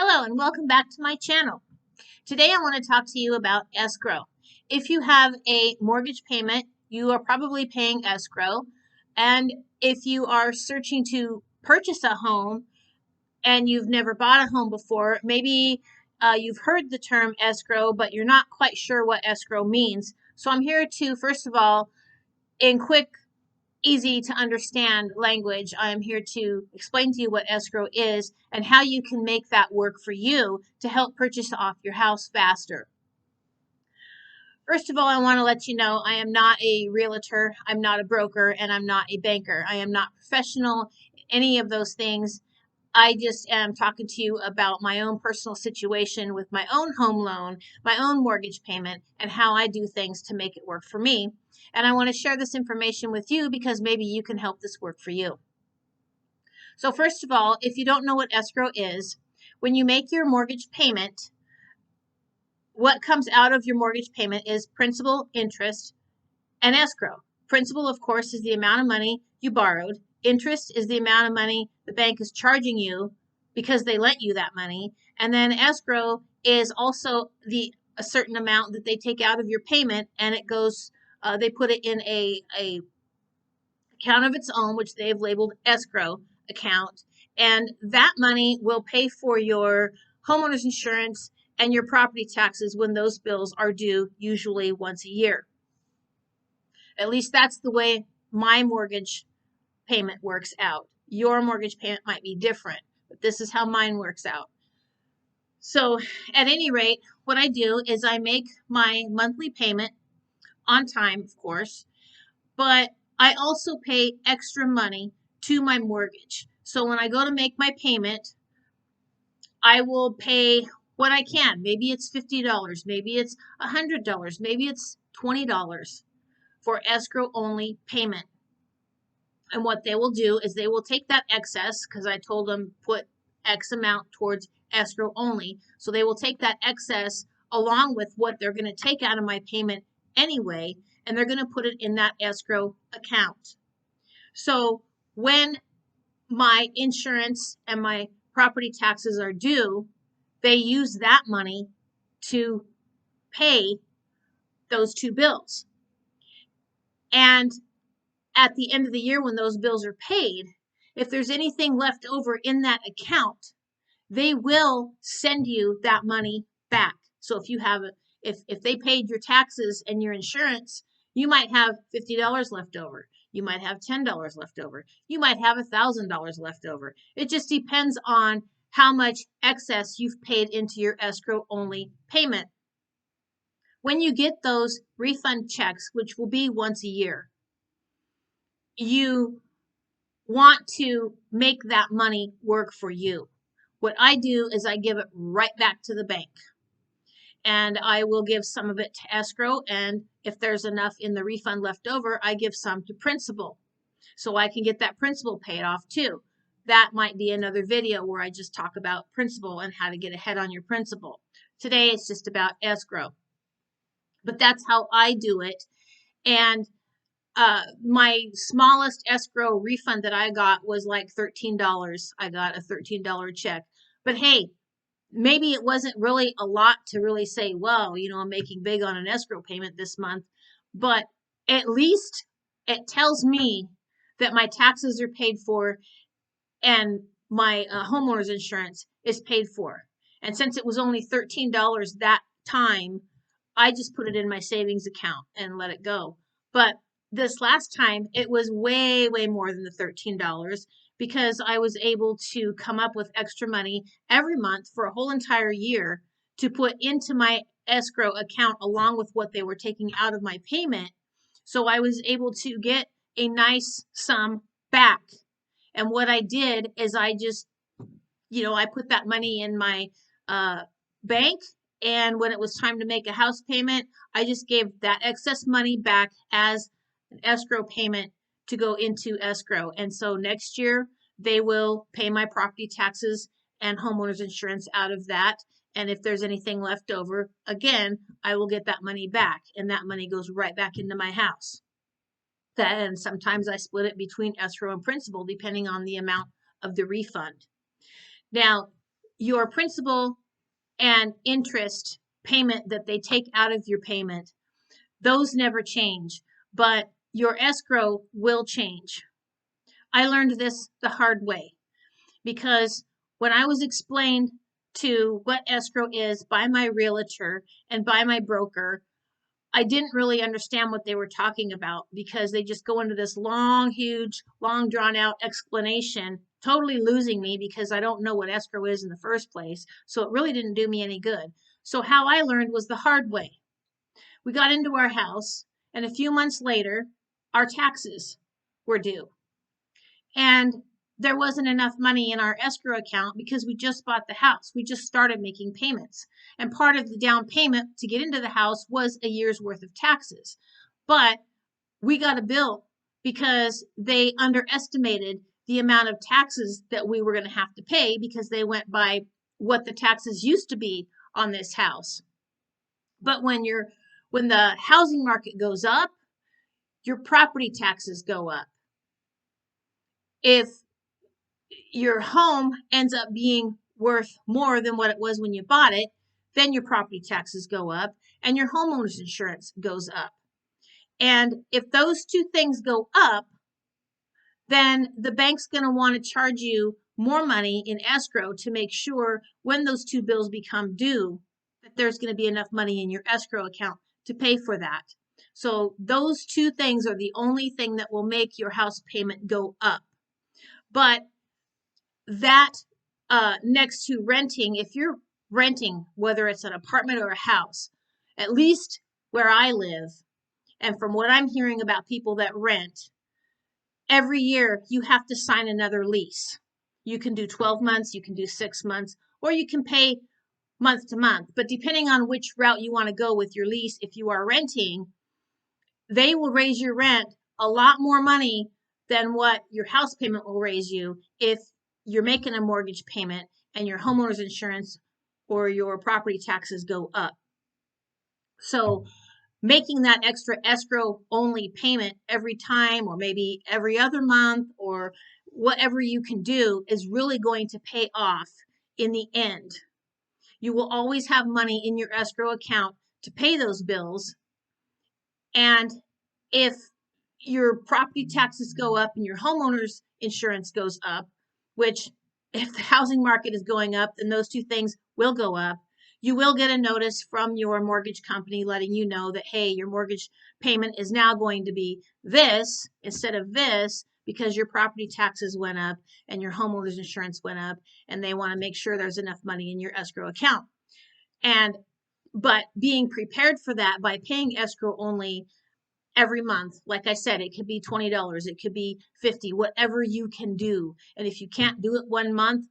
Hello and welcome back to my channel. Today I want to talk to you about escrow. If you have a mortgage payment, you are probably paying escrow. And if you are searching to purchase a home and you've never bought a home before, maybe you've heard the term escrow, but you're not quite sure what escrow means. So I'm here to, first of all, in quick easy to understand language, I am here to explain to you what escrow is and how you can make that work for you to help purchase off your house faster. First of all, I want to let you know I am not a realtor, I'm not a broker, and I'm not a banker. I am not professional, any of those things. I just am talking to you about my own personal situation with my own home loan, my own mortgage payment, and how I do things to make it work for me. And I want to share this information with you because maybe you can help this work for you. So first of all, if you don't know what escrow is, when you make your mortgage payment, what comes out of your mortgage payment is principal, interest, and escrow. Principal, of course, is the amount of money you borrowed. Interest is the amount of money the bank is charging you because they lent you that money. And then escrow is also a certain amount that they take out of your payment, and it goes, they put it in a account of its own, which they've labeled escrow account. And that money will pay for your homeowner's insurance and your property taxes when those bills are due, usually once a year. At least that's the way my mortgage payment works out. Your mortgage payment might be different, but this is how mine works out. So at any rate, what I do is I make my monthly payment on time, of course, but I also pay extra money to my mortgage. So when I go to make my payment, I will pay what I can. Maybe it's $50, maybe it's $100, maybe it's $20 for escrow only payment. And what they will do is they will take that excess, because I told them put X amount towards escrow only. So they will take that excess along with what they're going to take out of my payment anyway, and they're going to put it in that escrow account. So when my insurance and my property taxes are due, they use that money to pay those two bills. And at the end of the year, when those bills are paid, if there's anything left over in that account, they will send you that money back. So if you have if they paid your taxes and your insurance, you might have $50 left over. You might have $10 left over. You might have $1,000 left over. It just depends on how much excess you've paid into your escrow only payment. When you get those refund checks, which will be once a year, you want to make that money work for you. What I do is I give it right back to the bank. And I will give some of it to escrow, and if there's enough in the refund left over, I give some to principal. So I can get that principal paid off too. That might be another video where I just talk about principal and how to get ahead on your principal. Today it's just about escrow. But that's how I do it. And my smallest escrow refund that I got was like $13. I got a $13 check. But hey, maybe it wasn't really a lot to really say, well, I'm making big on an escrow payment this month. But at least it tells me that my taxes are paid for and my homeowner's insurance is paid for. And since it was only $13 that time, I just put it in my savings account and let it go. But this last time, it was way, way more than the $13 because I was able to come up with extra money every month for a whole entire year to put into my escrow account along with what they were taking out of my payment. So I was able to get a nice sum back. And what I did is I just, I put that money in my bank. And when it was time to make a house payment, I just gave that excess money back as an escrow payment to go into escrow. And so next year, they will pay my property taxes and homeowner's insurance out of that. And if there's anything left over, again, I will get that money back. And that money goes right back into my house. And sometimes I split it between escrow and principal, depending on the amount of the refund. Now, your principal and interest payment that they take out of your payment, those never change, but your escrow will change. I learned this the hard way because when I was explained to what escrow is by my realtor and by my broker, I didn't really understand what they were talking about because they just go into this long, huge, long drawn out explanation, totally losing me because I don't know what escrow is in the first place. So it really didn't do me any good. So how I learned was the hard way. We got into our house, and a few months later, our taxes were due. And there wasn't enough money in our escrow account because we just bought the house. We just started making payments. And part of the down payment to get into the house was a year's worth of taxes. But we got a bill because they underestimated the amount of taxes that we were going to have to pay because they went by what the taxes used to be on this house. But when the housing market goes up, your property taxes go up. If your home ends up being worth more than what it was when you bought it, then your property taxes go up and your homeowner's insurance goes up. And if those two things go up, then the bank's going to want to charge you more money in escrow to make sure when those two bills become due, that there's going to be enough money in your escrow account to pay for that. So those two things are the only thing that will make your house payment go up. But that next to renting, if you're renting, whether it's an apartment or a house, at least where I live, and from what I'm hearing about people that rent, every year you have to sign another lease. You can do 12 months, you can do 6 months, or you can pay month to month. But depending on which route you want to go with your lease, if you are renting, they will raise your rent a lot more money than what your house payment will raise you if you're making a mortgage payment and your homeowner's insurance or your property taxes go up. So making that extra escrow only payment every time, or maybe every other month, or whatever you can do, is really going to pay off in the end. You will always have money in your escrow account to pay those bills. And if your property taxes go up and your homeowner's insurance goes up, which if the housing market is going up, then those two things will go up. You will get a notice from your mortgage company letting you know that, hey, your mortgage payment is now going to be this instead of this because your property taxes went up and your homeowner's insurance went up, and they want to make sure there's enough money in your escrow account. But being prepared for that by paying escrow only every month, like I said, it could be $20, it could be $50, whatever you can do. And if you can't do it one month,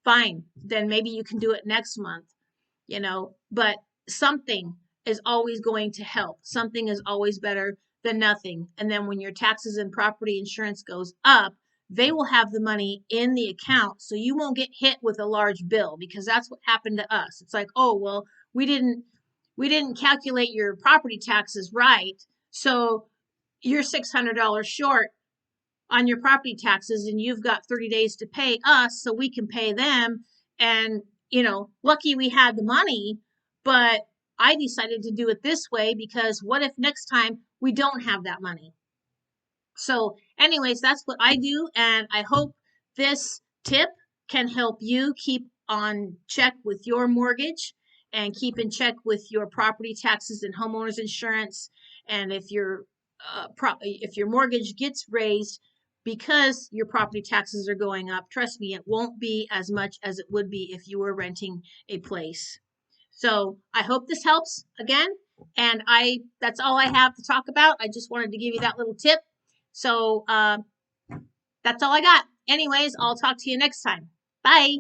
fine, then maybe you can do it next month. But something is always going to help. Something is always better than nothing. And then when your taxes and property insurance goes up, they will have the money in the account, so you won't get hit with a large bill, because that's what happened to us. It's like, oh, well, we didn't calculate your property taxes right, so you're $600 short on your property taxes, and you've got 30 days to pay us so we can pay them. And lucky we had the money, but I decided to do it this way because what if next time we don't have that money? So anyways, that's what I do, and I hope this tip can help you keep on check with your mortgage and keep in check with your property taxes and homeowners insurance. And if your mortgage gets raised because your property taxes are going up, trust me, it won't be as much as it would be if you were renting a place. So I hope this helps again. And that's all I have to talk about. I just wanted to give you that little tip. So that's all I got. Anyways, I'll talk to you next time. Bye.